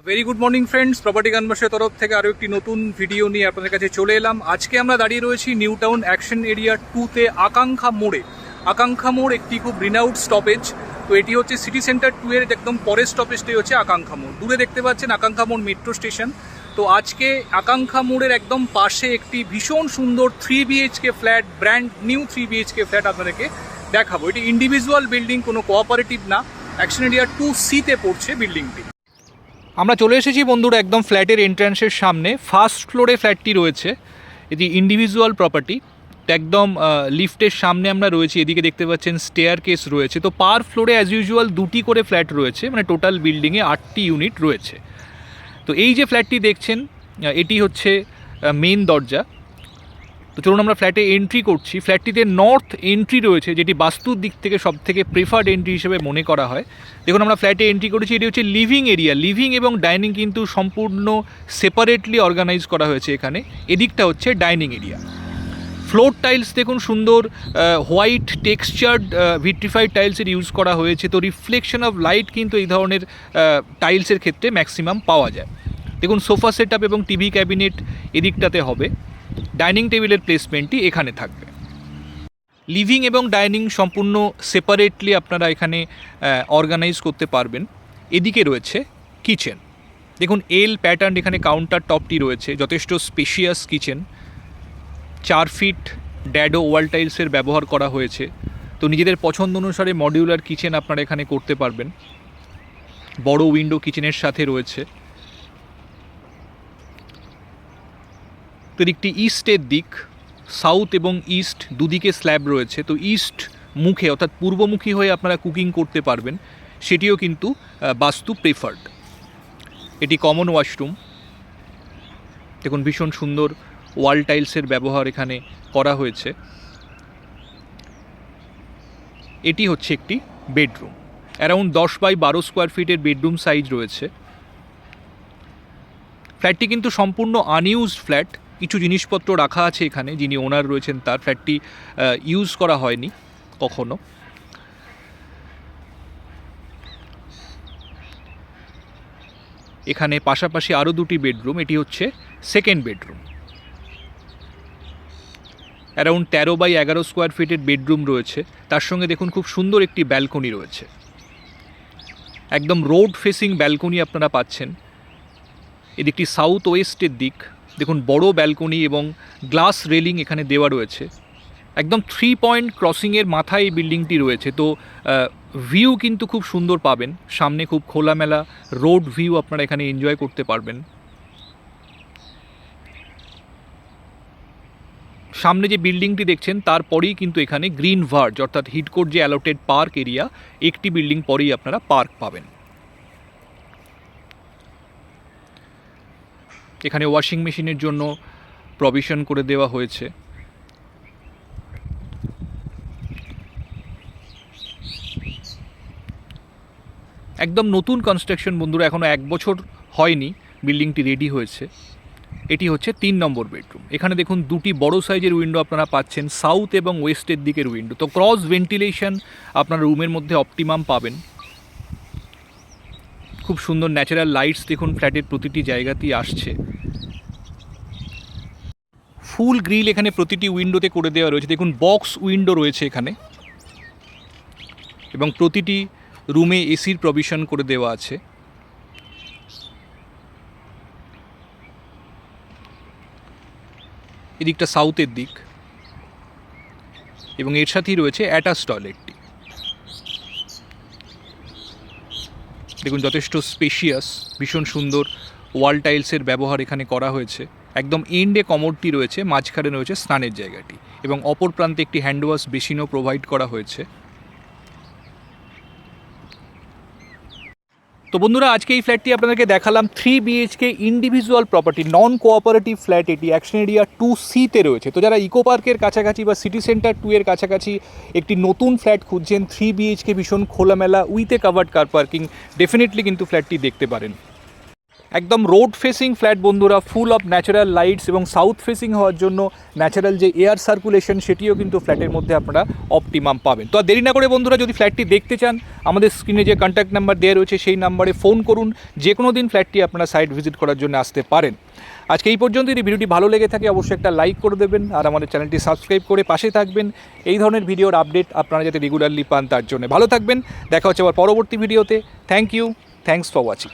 Very good morning friends, property কনভার্সের তরফ থেকে আরও একটি নতুন ভিডিও নিয়ে আপনাদের কাছে চলে এলাম। আজকে আমরা দাঁড়িয়ে রয়েছি নিউ টাউন অ্যাকশন এরিয়া 2-তে আকাঙ্ক্ষা মোড়ে। আকাঙ্ক্ষা মোড় একটি খুব রিনাউড স্টপেজ। তো এটি হচ্ছে সিটি সেন্টার 2-এর একদম পরের স্টপেজটাই হচ্ছে আকাঙ্ক্ষা মোড়। দূরে দেখতে পাচ্ছেন আকাঙ্ক্ষা মোড় মেট্রো স্টেশন। তো আজকে আকাঙ্ক্ষা মোড়ের একদম পাশে একটি ভীষণ সুন্দর 3 BHK flat, brand new 3 BHK flat আপনাদেরকে দেখাবো। এটি ইন্ডিভিজুয়াল বিল্ডিং, কোনো কোঅপারেটিভ না। অ্যাকশন এরিয়া 2C-তে পড়ছে বিল্ডিংটি। আমরা চলে এসেছি বন্ধুরা একদম ফ্ল্যাটের এন্ট্রান্সের সামনে। ফার্স্ট ফ্লোরে ফ্ল্যাটটি রয়েছে, এটি ইন্ডিভিজুয়াল প্রপার্টি। একদম লিফটের সামনে আমরা রয়েছি, এদিকে দেখতে পাচ্ছেন স্টেয়ার কেস রয়েছে। তো পার ফ্লোরে অ্যাজ ইউজুয়াল 2টি করে ফ্ল্যাট রয়েছে, মানে টোটাল বিল্ডিংয়ে 8টি ইউনিট রয়েছে। তো এই যে ফ্ল্যাটটি দেখছেন এটি হচ্ছে মেন দরজা। তো চলুন আমরা ফ্ল্যাটে এন্ট্রি করছি। ফ্ল্যাটটিতে নর্থ এন্ট্রি রয়েছে, যেটি বাস্তুর দিক থেকে সবথেকে প্রেফার্ড এন্ট্রি হিসেবে মনে করা হয়। দেখুন আমরা ফ্ল্যাটে এন্ট্রি করেছি, এটি হচ্ছে লিভিং এরিয়া। লিভিং এবং ডাইনিং কিন্তু সম্পূর্ণ সেপারেটলি অর্গানাইজ করা হয়েছে এখানে। এদিকটা হচ্ছে ডাইনিং এরিয়া। ফ্লোর টাইলস দেখুন সুন্দর হোয়াইট টেক্সচার্ড ভিট্রিফাইড টাইলসের ইউজ করা হয়েছে। তো রিফ্লেকশন অফ লাইট কিন্তু এই ধরনের টাইলসের ক্ষেত্রে ম্যাক্সিমাম পাওয়া যায়। দেখুন সোফা সেট আপ এবং টিভি ক্যাবিনেট এদিকটাতে হবে। ডাইনিং টেবিলের প্লেসমেন্টটি এখানে থাকবে। লিভিং এবং ডাইনিং সম্পূর্ণ সেপারেটলি আপনারা এখানে অর্গানাইজ করতে পারবেন। এদিকে রয়েছে কিচেন। দেখুন এল প্যাটার্ন এখানে কাউন্টার টপটি রয়েছে, যথেষ্ট স্পেশিয়াস কিচেন। 4 ফিট ড্যাডো ওয়াল টাইলসের ব্যবহার করা হয়েছে। তো নিজেদের পছন্দ অনুসারে মডিউলার কিচেন আপনারা এখানে করতে পারবেন। বড় উইন্ডো কিচেনের সাথে রয়েছে। তো দিকটি ইস্টের দিক, সাউথ এবং ইস্ট দুদিকে স্ল্যাব রয়েছে। তো ইস্ট মুখে অর্থাৎ পূর্বমুখী হয়ে আপনারা কুকিং করতে পারবেন, সেটিও কিন্তু বাস্তু প্রেফার্ড। এটি কমন ওয়াশরুম। দেখুন ভীষণ সুন্দর ওয়াল টাইলসের ব্যবহার এখানে করা হয়েছে। এটি হচ্ছে একটি বেডরুম। অ্যারাউন্ড 10x12 স্কোয়ার ফিটের বেডরুম সাইজ রয়েছে। ফ্ল্যাটটি কিন্তু সম্পূর্ণ আনইউজড ফ্ল্যাট। কিছু জিনিসপত্র রাখা আছে এখানে, যিনি ওনার রয়েছেন তার। ফ্ল্যাটটি ইউজ করা হয়নি কখনো। এখানে পাশাপাশি আরও 2টি বেডরুম। এটি হচ্ছে second bedroom. Around 13x11 square ফিটের বেডরুম রয়েছে। তার সঙ্গে দেখুন খুব সুন্দর একটি ব্যালকনি রয়েছে, একদম রোড ফেসিং ব্যালকনি আপনারা পাচ্ছেন। এদিকটি সাউথ ওয়েস্টের দিক। দেখুন বড় ব্যালকনি এবং গ্লাস রেলিং এখানে দেওয়া রয়েছে। একদম 3 পয়েন্ট ক্রসিংয়ের মাথায় এই বিল্ডিংটি রয়েছে। তো ভিউ কিন্তু খুব সুন্দর পাবেন, সামনে খুব খোলামেলা রোড ভিউ আপনারা এখানে এনজয় করতে পারবেন। সামনে যে বিল্ডিংটি দেখছেন তারপরেই কিন্তু এখানে গ্রিন ভার্জ অর্থাৎ হিডকোর যে অ্যালোটেড পার্ক এরিয়া, একটি বিল্ডিং পরেই আপনারা পার্ক পাবেন। এখানে ওয়াশিং মেশিনের জন্য প্রভিশন করে দেওয়া হয়েছে। একদম নতুন কনস্ট্রাকশন বন্ধুরা, এখনও 1 বছর হয়নি বিল্ডিংটি রেডি হয়েছে। এটি হচ্ছে 3 নম্বর বেডরুম। এখানে দেখুন 2টি বড় সাইজের উইন্ডো আপনারা পাচ্ছেন, সাউথ এবং ওয়েস্টের দিকের উইন্ডো। তো ক্রস ভেন্টিলেশন আপনার রুমের মধ্যে অপটিমাম পাবেন। খুব সুন্দর ন্যাচারাল লাইটস দেখুন ফ্ল্যাটের প্রতিটি জায়গাতেই আসছে। ফুল গ্রিল এখানে প্রতিটি উইন্ডোতে করে দেওয়া রয়েছে। দেখুন বক্স উইন্ডো রয়েছে এখানে, এবং প্রতিটি রুমে এসির প্রভিশন করে দেওয়া আছে। এদিকটা সাউথের দিক, এবং এর সাথেই রয়েছে অ্যাটাচ টয়লেটটি। দেখুন যথেষ্ট স্পেশিয়াস, ভীষণ সুন্দর ওয়াল টাইলসের ব্যবহার এখানে করা হয়েছে। একদম এন্ডে কমোডটি রয়েছে, মাঝখানে রয়েছে স্নানের জায়গাটি, এবং অপর প্রান্তে একটি হ্যান্ড ওয়াশ বেসিনও প্রোভাইড করা হয়েছে। তো বন্ধুরা আজকে এই ফ্ল্যাটটি আপনাদেরকে দেখালাম 3 BHK ইন্ডিভিজুয়াল প্রপার্টি, নন কোঅপারেটিভ ফ্ল্যাট। এটি অ্যাকশন এরিয়া 2C-তে রয়েছে। তো যারা ইকো পার্কের কাছাকাছি বা সিটি সেন্টার 2-এর কাছাকাছি একটি নতুন ফ্ল্যাট খুঁজছেন 3 BHK ভীষণ খোলামেলা with a covered car parking, definitely কিন্তু ফ্ল্যাটটি দেখতে পারেন। একদম রোড ফেসিং ফ্ল্যাট বন্ধুরা, ফুল অফ ন্যাচারাল লাইটস এবং সাউথ ফেসিং হওয়ার জন্য ন্যাচারাল যে এয়ার সার্কুলেশন সেটিও কিন্তু ফ্ল্যাটের মধ্যে আপনারা অপটিমাম পাবেন। তো আর দেরি না করে বন্ধুরা, যদি ফ্ল্যাটটি দেখতে চান আমাদের স্ক্রিনে যে কন্ট্যাক্ট নাম্বার দেওয়া রয়েছে সেই নাম্বারে ফোন করুন, যে কোনো দিন ফ্ল্যাটটি আপনারা সাইট ভিজিট করার জন্য আসতে পারেন। আজকে এই পর্যন্ত। যদি ভিডিওটি ভালো লেগে থাকে অবশ্যই একটা লাইক করে দেবেন আর আমাদের চ্যানেলটি সাবস্ক্রাইব করে পাশে থাকবেন এই ধরনের ভিডিওর আপডেট আপনারা যাতে রেগুলারলি পান তার জন্য। ভালো থাকবেন, দেখা হচ্ছে আবার পরবর্তী ভিডিওতে। Thank you, thanks for watching.